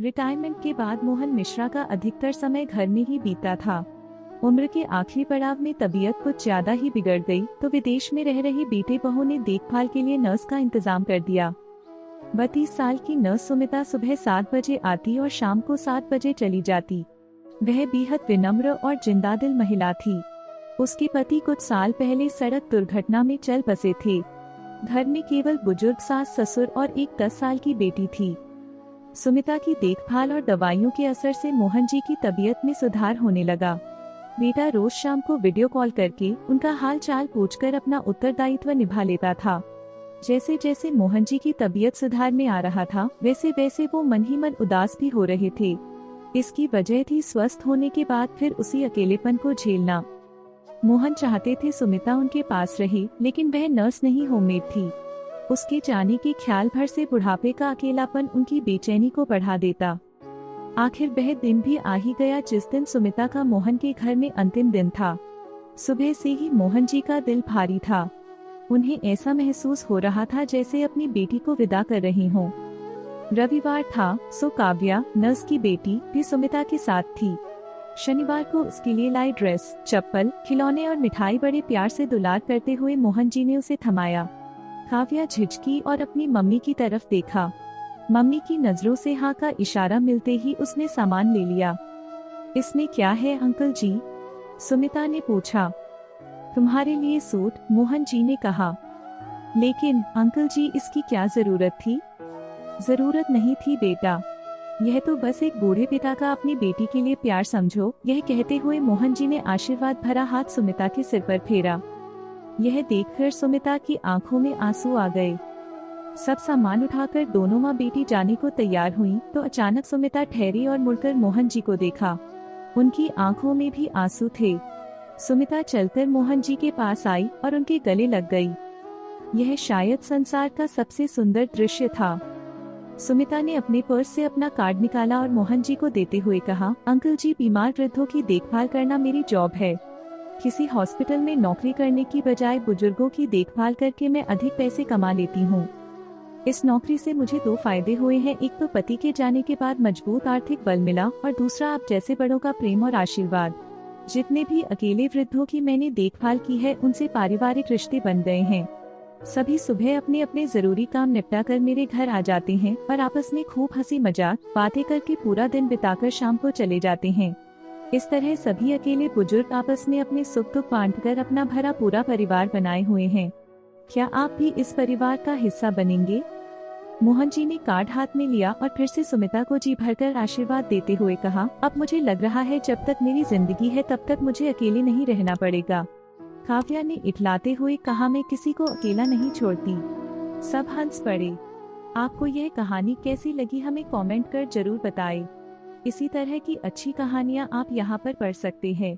Retirement के बाद मोहन मिश्रा का अधिकतर समय घर में ही बीतता था। उम्र के आखिरी पड़ाव में तबीयत कुछ ज्यादा ही बिगड़ गई तो विदेश में रह रही बेटे बहू ने देखभाल के लिए नर्स का इंतजाम कर दिया। 32 साल की नर्स सुमिता सुबह 7 बजे आती और शाम को 7 बजे चली जाती। वह बेहद विनम्र और जिंदादिल महिला थी। उसके पति कुछ साल पहले सड़क दुर्घटना में चल बसे थे। घर में केवल बुजुर्ग सास ससुर और एक 10 साल की बेटी थी। सुमिता की देखभाल और दवाइयों के असर से मोहन जी की तबीयत में सुधार होने लगा। बेटा रोज शाम को वीडियो कॉल करके उनका हाल चाल पूछकर अपना उत्तरदायित्व निभा लेता था। जैसे जैसे मोहन जी की तबीयत सुधार में आ रहा था वैसे वैसे वो मन ही मन उदास भी हो रहे थे। इसकी वजह थी स्वस्थ होने के बाद फिर उसी अकेलेपन को झेलना। मोहन चाहते थे सुमिता उनके पास रहे, लेकिन वह नर्स नहीं होममेड थी। उसके जाने के ख्याल भर से बुढ़ापे का अकेलापन उनकी बेचैनी को बढ़ा देता। आखिर वह दिन भी आ ही गया जिस दिन सुमिता का मोहन के घर में अंतिम दिन था। सुबह से ही मोहन जी का दिल भारी था। उन्हें ऐसा महसूस हो रहा था जैसे अपनी बेटी को विदा कर रही हों। रविवार था, सो काव्या, नर्स की बेटी, भी सुमिता के साथ थी। शनिवार को उसके लिए लाई ड्रेस, चप्पल, खिलौने और मिठाई बड़े प्यार से दुलार करते हुए मोहन जी ने उसे थमाया। काव्या झिझकी और अपनी मम्मी की तरफ देखा। मम्मी की नजरों से हाँ का इशारा मिलते ही उसने सामान ले लिया। इसमें क्या है अंकल जी? सुमिता ने पूछा। तुम्हारे लिए सूट, मोहन जी ने कहा। लेकिन अंकल जी, इसकी क्या जरूरत थी? जरूरत नहीं थी बेटा, यह तो बस एक बूढ़े पिता का अपनी बेटी के लिए प्यार समझो। यह कहते हुए मोहन जी ने आशीर्वाद भरा हाथ सुमिता के सिर पर फेरा। यह देखकर सुमिता की आंखों में आंसू आ गए। सब सामान उठाकर दोनों माँ बेटी जाने को तैयार हुईं, तो अचानक सुमिता ठहरी और मुड़कर मोहन जी को देखा। उनकी आंखों में भी आंसू थे। सुमिता चलकर मोहन जी के पास आई और उनके गले लग गई। यह शायद संसार का सबसे सुंदर दृश्य था। सुमिता ने अपने पर्स से अपना कार्ड निकाला और मोहन जी को देते हुए कहा, अंकल जी, बीमार वृद्धों की देखभाल करना मेरी जॉब है। किसी हॉस्पिटल में नौकरी करने की बजाय बुजुर्गों की देखभाल करके मैं अधिक पैसे कमा लेती हूँ। इस नौकरी से मुझे 2 फायदे हुए हैं। एक तो पति के जाने के बाद मजबूत आर्थिक बल मिला और दूसरा आप जैसे बड़ों का प्रेम और आशीर्वाद। जितने भी अकेले वृद्धों की मैंने देखभाल की है उनसे पारिवारिक रिश्ते बन गए हैं। सभी सुबह अपने अपने जरूरी काम निपटा कर मेरे घर आ जाते हैं और आपस में खूब हंसी मजाक बातें करके पूरा दिन बिताकर शाम को चले जाते हैं। इस तरह सभी अकेले बुजुर्ग आपस में अपने सुख दुख बांटकर अपना भरा पूरा परिवार बनाए हुए हैं। क्या आप भी इस परिवार का हिस्सा बनेंगे? मोहन जी ने कार्ड हाथ में लिया और फिर से सुमिता को जी भरकर आशीर्वाद देते हुए कहा, अब मुझे लग रहा है जब तक मेरी जिंदगी है तब तक मुझे अकेले नहीं रहना पड़ेगा। काव्या ने इठलाते हुए कहा, मैं किसी को अकेला नहीं छोड़ती। सब हंस पड़े। आपको यह कहानी कैसी लगी हमें कमेंट कर जरूर बताएं। इसी तरह की अच्छी कहानियाँ आप यहाँ पर पढ़ सकते हैं।